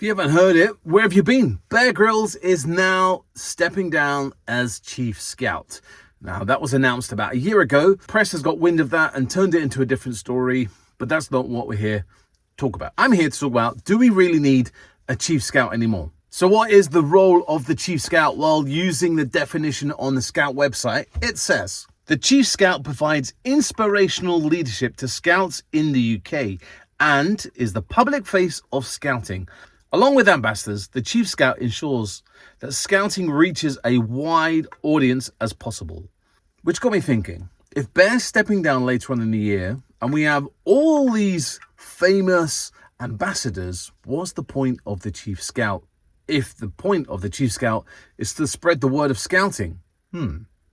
If you haven't heard it, where have you been? Bear Grylls is now stepping down as Chief Scout. Now, that was announced about a year ago. Press has got wind of that and turned it into a different story, but that's not what we're here to talk about. I'm here to talk about, do we really need a Chief Scout anymore? So what is the role of the Chief Scout? Well, using the definition on the Scout website, it says, the Chief Scout provides inspirational leadership to Scouts in the UK and is the public face of Scouting. Along with ambassadors, the Chief Scout ensures that Scouting reaches a wide audience as possible. Which got me thinking, if Bear's stepping down later on in the year and we have all these famous ambassadors, what's the point of the Chief Scout? If the point of the Chief Scout is to spread the word of Scouting.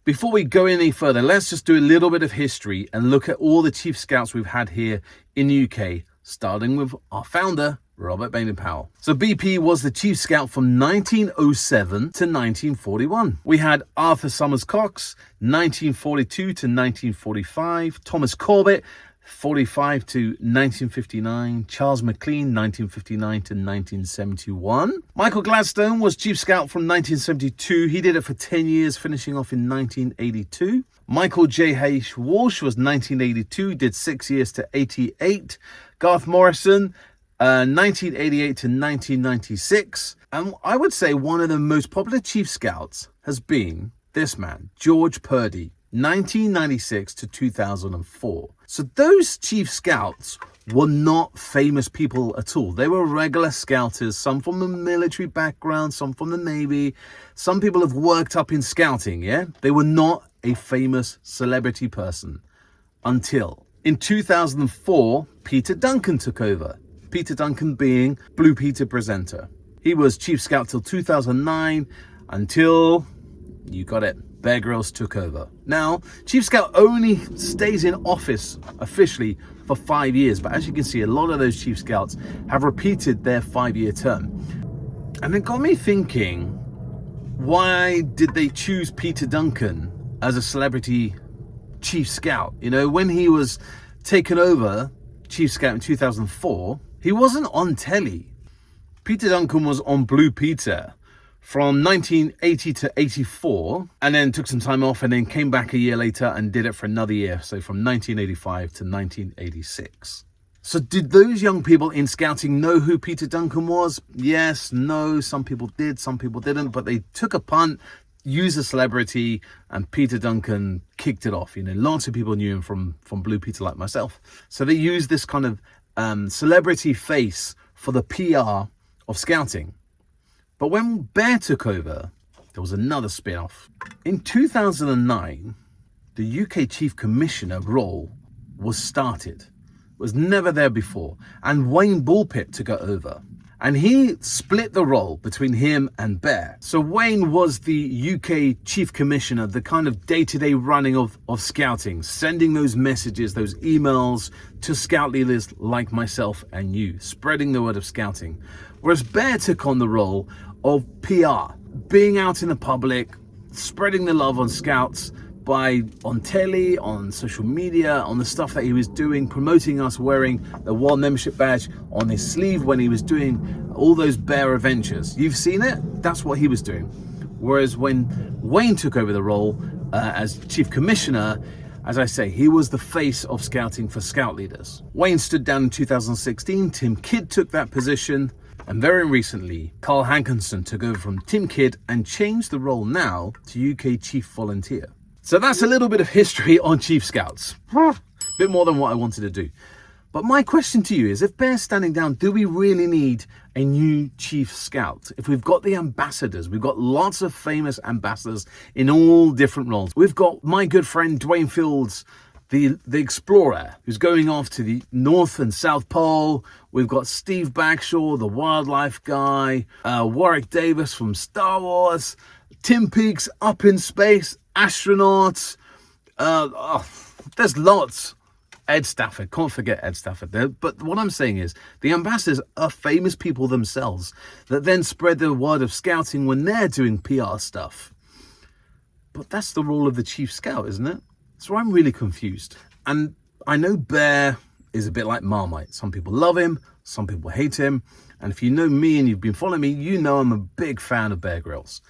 Before we go any further, let's just do a little bit of history and look at all the Chief Scouts we've had here in the UK, starting with our founder, Robert Baden-Powell. So BP was the Chief Scout from 1907 to 1941. We had Arthur Summers Cox, 1942 to 1945, Thomas Corbett, 45 to 1959, Charles McLean, 1959 to 1971. Michael Gladstone was Chief Scout from 1972. He did it for 10 years, finishing off in 1982. Michael J.H. Walsh was 1982, did 6 years to 88. Garth Morrison, 1988 to 1996. And I would say one of the most popular Chief Scouts has been this man, George Purdy, 1996 to 2004. So those Chief Scouts were not famous people at all. They were regular scouters, some from a military background, some from the Navy. Some people have worked up in scouting, yeah? They were not a famous celebrity person until in 2004, Peter Duncan took over. Peter Duncan being Blue Peter presenter. He was Chief Scout till 2009 until, you got it, Bear Grylls took over. Now, Chief Scout only stays in office officially for 5 years, but as you can see, a lot of those Chief Scouts have repeated their 5-year term. And it got me thinking, why did they choose Peter Duncan as a celebrity Chief Scout? You know, when he was taken over Chief Scout in 2004, he wasn't on telly. Peter Duncan was on Blue Peter from 1980 to 84, and then took some time off and then came back a year later and did it for another year. So from 1985 to 1986. So did those young people in scouting know who Peter Duncan was? Yes, no, some people did, some people didn't, but they took a punt, used a celebrity, and Peter Duncan kicked it off. You know, lots of people knew him from Blue Peter like myself. So they used this kind of celebrity face for the PR of scouting. But when Bear took over, there was another spin-off. In 2009, the UK Chief Commissioner role was started. It was never there before. And Wayne Bullpit took it over. And he split the role between him and Bear. So Wayne was the UK Chief Commissioner, the kind of day-to-day running of scouting, sending those messages, those emails to scout leaders like myself and you, spreading the word of scouting. Whereas Bear took on the role of PR, being out in the public, spreading the love on scouts on telly, on social media, on the stuff that he was doing, promoting us wearing the World Membership badge on his sleeve when he was doing all those Bear adventures. You've seen it? That's what he was doing. Whereas when Wayne took over the role as Chief Commissioner, as I say, he was the face of scouting for scout leaders. Wayne stood down in 2016, Tim Kidd took that position, and very recently, Carl Hankinson took over from Tim Kidd and changed the role now to UK Chief Volunteer. So that's a little bit of history on Chief Scouts. A bit more than what I wanted to do. But my question to you is, if Bear's standing down, do we really need a new Chief Scout? If we've got the ambassadors, we've got lots of famous ambassadors in all different roles. We've got my good friend Dwayne Fields, the explorer, who's going off to the North and South Pole. We've got Steve Bagshaw, the wildlife guy, Warwick Davis from Star Wars, Tim Peaks up in space, astronauts. There's lots. Ed Stafford, can't forget Ed Stafford there. But what I'm saying is, the ambassadors are famous people themselves that then spread the word of scouting when they're doing PR stuff. But that's the role of the Chief Scout, isn't it? So I'm really confused. And I know Bear is a bit like Marmite. Some people love him, some people hate him. And if you know me and you've been following me, you know I'm a big fan of Bear Grylls.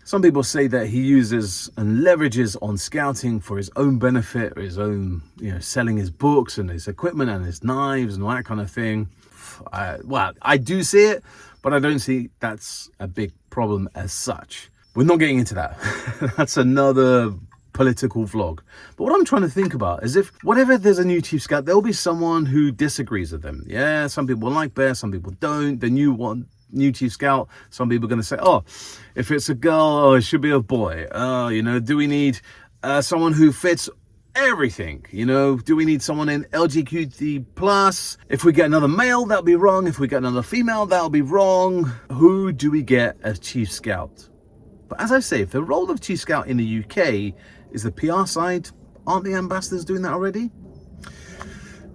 Some people say that he uses and leverages on scouting for his own benefit, or his own, selling his books and his equipment and his knives and all that kind of thing. I do see it, but I don't see that's a big problem as such. We're not getting into that. That's another political vlog. But what I'm trying to think about is, if whatever there's a new chief scout, there'll be someone who disagrees with them. Yeah, some people like Bear, some people don't. The new chief scout, some people are going to say, oh, if it's a girl, it should be a boy. Do we need someone who fits everything? Do we need someone in LGBT plus? If we get another male, that'll be wrong. If we get another female, that'll be wrong. Who do we get as chief scout? But as I say, if the role of chief scout in the UK is the PR side, aren't the ambassadors doing that already?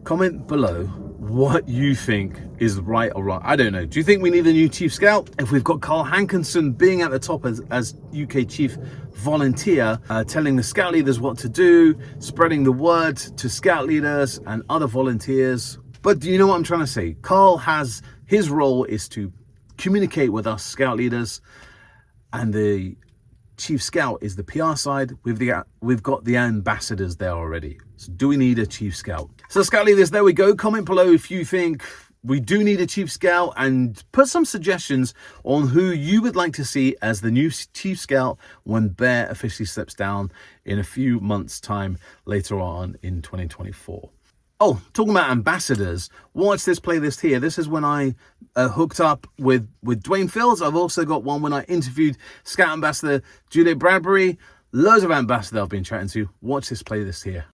Comment below what you think is right or wrong. I don't know. Do you think we need a new chief scout? If we've got Carl Hankinson being at the top as UK chief volunteer, telling the scout leaders what to do, spreading the word to scout leaders and other volunteers. But do you know what I'm trying to say? Carl has, his role is to communicate with us scout leaders, and the chief scout is the PR side. We've got the ambassadors there already. So do we need a chief scout? So scout leaders, there we go. Comment below if you think we do need a chief scout, and put some suggestions on who you would like to see as the new chief scout when Bear officially steps down in a few months' time later on in 2024. Oh, talking about ambassadors, watch this playlist here. This is when I hooked up with Dwayne Fields. I've also got one when I interviewed Scout Ambassador Juliet Bradbury. Loads of ambassadors I've been chatting to. Watch this playlist here.